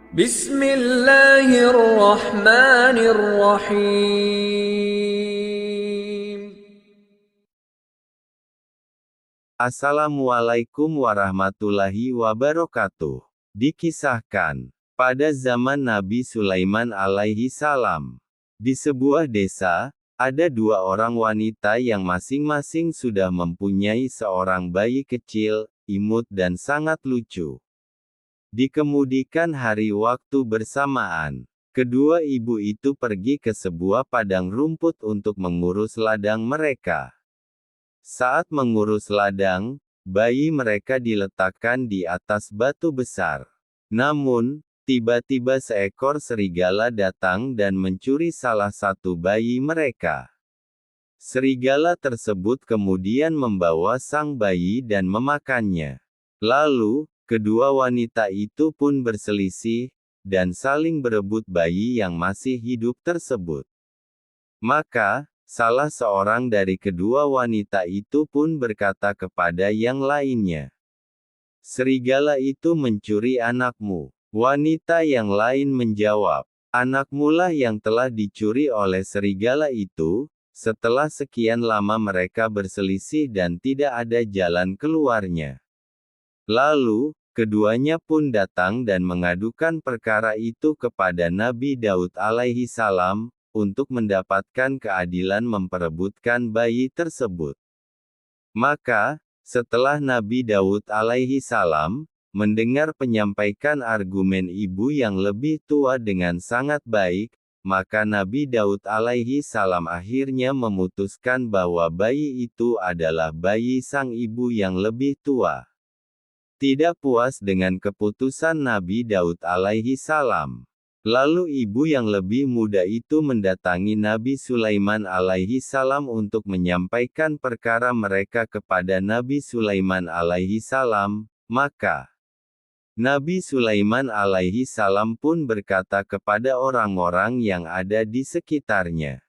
Bismillahirrahmanirrahim. Assalamualaikum warahmatullahi wabarakatuh. Dikisahkan, pada zaman Nabi Sulaiman alaihi salam, di sebuah desa, ada dua orang wanita yang masing-masing sudah mempunyai seorang bayi kecil, imut dan sangat lucu. Di kemudian hari waktu bersamaan, kedua ibu itu pergi ke sebuah padang rumput untuk mengurus ladang mereka. Saat mengurus ladang, bayi mereka diletakkan di atas batu besar. Namun, tiba-tiba seekor serigala datang dan mencuri salah satu bayi mereka. Serigala tersebut kemudian membawa sang bayi dan memakannya. Lalu, kedua wanita itu pun berselisih, dan saling berebut bayi yang masih hidup tersebut. Maka, salah seorang dari kedua wanita itu pun berkata kepada yang lainnya, "Serigala itu mencuri anakmu." Wanita yang lain menjawab, "Anakmulah yang telah dicuri oleh serigala itu." Setelah sekian lama mereka berselisih dan tidak ada jalan keluarnya. Lalu, keduanya pun datang dan mengadukan perkara itu kepada Nabi Daud alaihi salam, untuk mendapatkan keadilan memperebutkan bayi tersebut. Maka, setelah Nabi Daud alaihi salam mendengar penyampaikan argumen ibu yang lebih tua dengan sangat baik, maka Nabi Daud alaihi salam akhirnya memutuskan bahwa bayi itu adalah bayi sang ibu yang lebih tua. Tidak puas dengan keputusan Nabi Daud alaihi salam, lalu ibu yang lebih muda itu mendatangi Nabi Sulaiman alaihi salam untuk menyampaikan perkara mereka kepada Nabi Sulaiman alaihi salam, maka Nabi Sulaiman alaihi salam pun berkata kepada orang-orang yang ada di sekitarnya.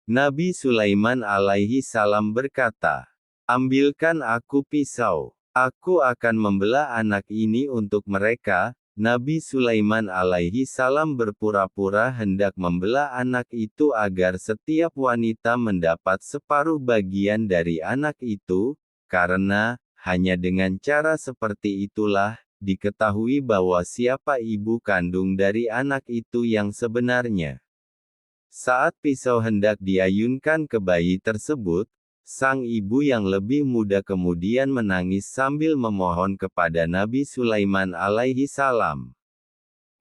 Nabi Sulaiman alaihi salam berkata, "Ambilkan aku pisau. Aku akan membelah anak ini untuk mereka." Nabi Sulaiman alaihi salam berpura-pura hendak membelah anak itu agar setiap wanita mendapat separuh bagian dari anak itu, karena, hanya dengan cara seperti itulah, diketahui bahwa siapa ibu kandung dari anak itu yang sebenarnya. Saat pisau hendak diayunkan ke bayi tersebut, sang ibu yang lebih muda kemudian menangis sambil memohon kepada Nabi Sulaiman alaihi salam.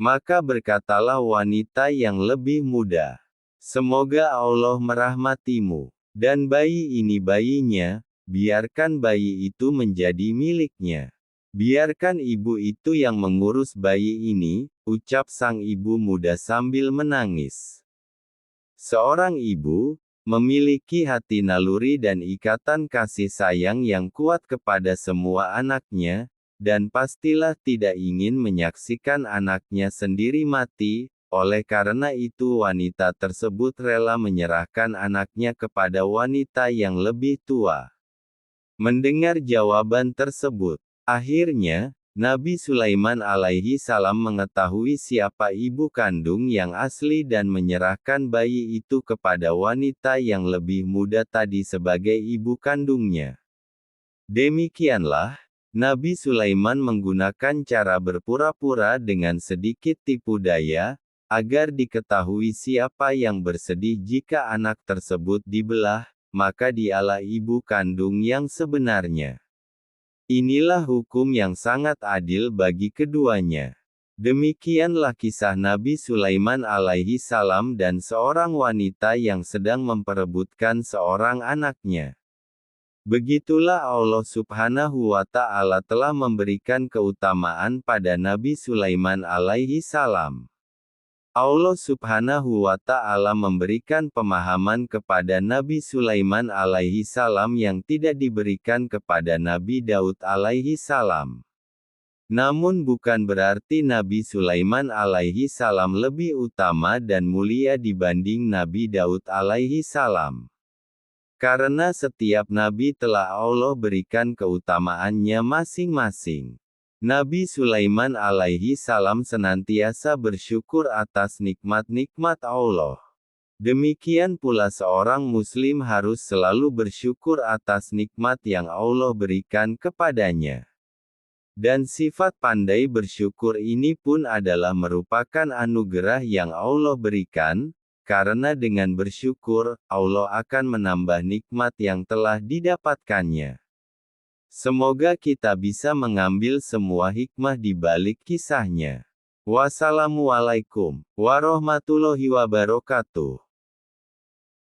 Maka berkatalah wanita yang lebih muda, "Semoga Allah merahmatimu, dan bayi ini bayinya, biarkan bayi itu menjadi miliknya. Biarkan ibu itu yang mengurus bayi ini," ucap sang ibu muda sambil menangis. Seorang ibu memiliki hati naluri dan ikatan kasih sayang yang kuat kepada semua anaknya, dan pastilah tidak ingin menyaksikan anaknya sendiri mati. Oleh karena itu wanita tersebut rela menyerahkan anaknya kepada wanita yang lebih tua. Mendengar jawaban tersebut, akhirnya, Nabi Sulaiman alaihi salam mengetahui siapa ibu kandung yang asli dan menyerahkan bayi itu kepada wanita yang lebih muda tadi sebagai ibu kandungnya. Demikianlah, Nabi Sulaiman menggunakan cara berpura-pura dengan sedikit tipu daya, agar diketahui siapa yang bersedih jika anak tersebut dibelah, maka dialah ibu kandung yang sebenarnya. Inilah hukum yang sangat adil bagi keduanya. Demikianlah kisah Nabi Sulaiman alaihi salam dan seorang wanita yang sedang memperebutkan seorang anaknya. Begitulah Allah Subhanahu wa Ta'ala telah memberikan keutamaan pada Nabi Sulaiman alaihi salam. Allah Subhanahu wa Ta'ala memberikan pemahaman kepada Nabi Sulaiman alaihi salam yang tidak diberikan kepada Nabi Daud alaihi salam. Namun bukan berarti Nabi Sulaiman alaihi salam lebih utama dan mulia dibanding Nabi Daud alaihi salam. Karena setiap nabi telah Allah berikan keutamaannya masing-masing. Nabi Sulaiman alaihi salam senantiasa bersyukur atas nikmat-nikmat Allah. Demikian pula seorang muslim harus selalu bersyukur atas nikmat yang Allah berikan kepadanya. Dan sifat pandai bersyukur ini pun adalah merupakan anugerah yang Allah berikan, karena dengan bersyukur, Allah akan menambah nikmat yang telah didapatkannya. Semoga kita bisa mengambil semua hikmah di balik kisahnya. Wassalamualaikum warahmatullahi wabarakatuh.